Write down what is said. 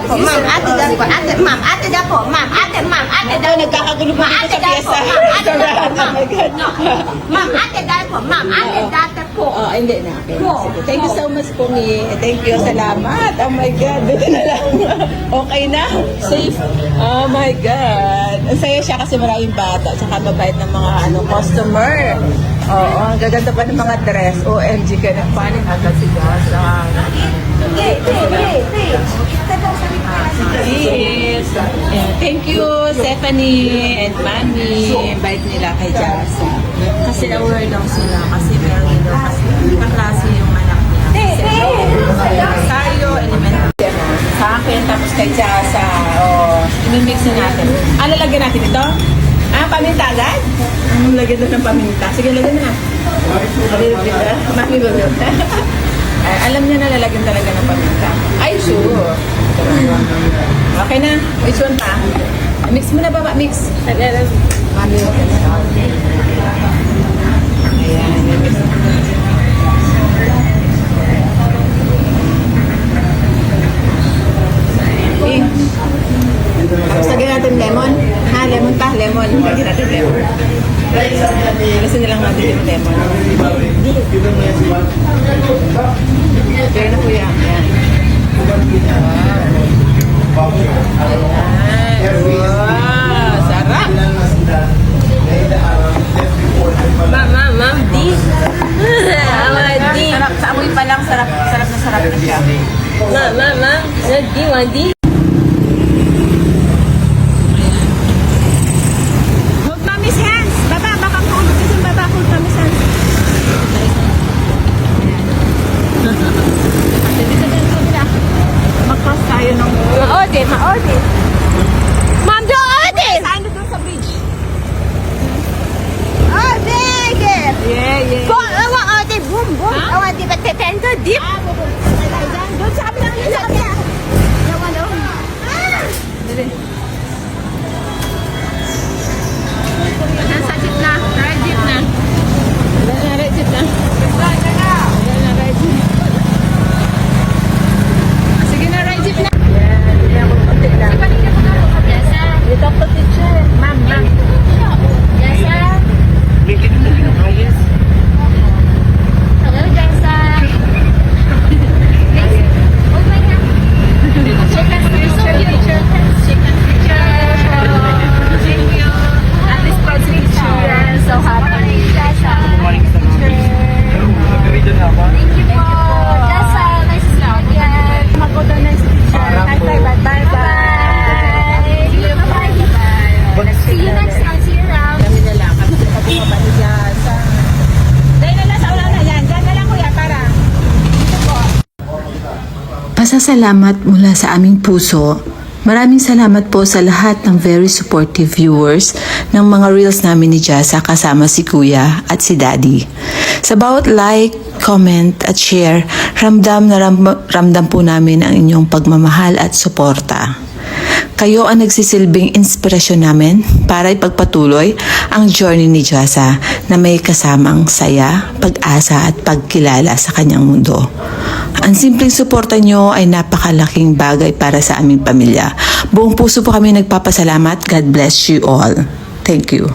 po, ma'am, ate daw po, ate, ma'am, ate daw po, ma'am, ate, ma'am, ate daw po. Nagkakagulo pa dito sa pyesa. Ate daw po, ma'am. No. Ma'am, ate daw po, ma'am, ate daw po. Oh, hindi na. Okay. Sige. Thank you so much po, Mi. Thank you. Salamat. Oh my God. Dito na lang. Okay na? Safe? Oh my God. Ang saya siya kasi maraming bata. Tsaka mabait ng mga customer. Oo, ang gaganda pa ng mga dress. OMG ka na. Panik agad si Gasa. Yes. Thank you, Stephanie and Mami. Invite nila kay Jasa. Kasi aware daw sila. Kasi meron daw kasi kaklase yung anak niya. Sayo, elementary. Sa akin, tapos kay Jasa. Imimix na natin. Ano lagyan natin ito? Paminta agad? Lagyan na ng paminta. Sige, lagyan na. Mami ba? Alam niya na lalagyan talaga ng paminta. Ay, sure. Okay na. Which one pa? Mix mo na ba? Mix. Mami. Ayan. Mix. Tapos lagyan natin lemon. Lemon pa. Lemon. Lagyan natin lemon. Gusto nilang natin yung lemon. Kaya na po yan. Ayan. Wow, sarap. Ma'am, di. Sarap. Sa amoy pa lang, sarap na siya. Ma'am, di. Hold mommy's hands. Baba, baka hold. Kasi baba, hold mommy's hands. Mag-cross tayo ng... Maode. Ma'am, doode. Saan doon sa bridge? Ode. Yeah. Ode, boom. Ode, batetento, dip. Doon sa kabila. Sa kabila. Dali. Nasa gitna. Right gitna. Right jeep na. Sige na, right jeep na. Yan, konti lang. You talk to teacher. Ma'am. Hello, Jessa. Chicken picture. Thank you. At least for picture. So happy. Jessa. Thank you po. Jessa, nice to meet you again. Makoto na si teacher. Bye. Bye. See you next time. See you around. Kami na lang. Kami na bumaba ni Jasa. Dahil na lang sa ulan na yan. Diyan na lang kuya para. Dito po. Pasasalamat mula sa aming puso. Maraming salamat po sa lahat ng very supportive viewers ng mga reels namin ni Jasa kasama si Kuya at si Daddy. Sa bawat like, comment at share, ramdam po namin ang inyong pagmamahal at suporta. Kayo ang nagsisilbing inspirasyon namin para ipagpatuloy ang journey ni Jasa na may kasamang saya, pag-asa at pagkilala sa kanyang mundo. Ang simpleng suporta nyo ay napakalaking bagay para sa aming pamilya. Buong puso po kami nagpapasalamat. God bless you all. Thank you.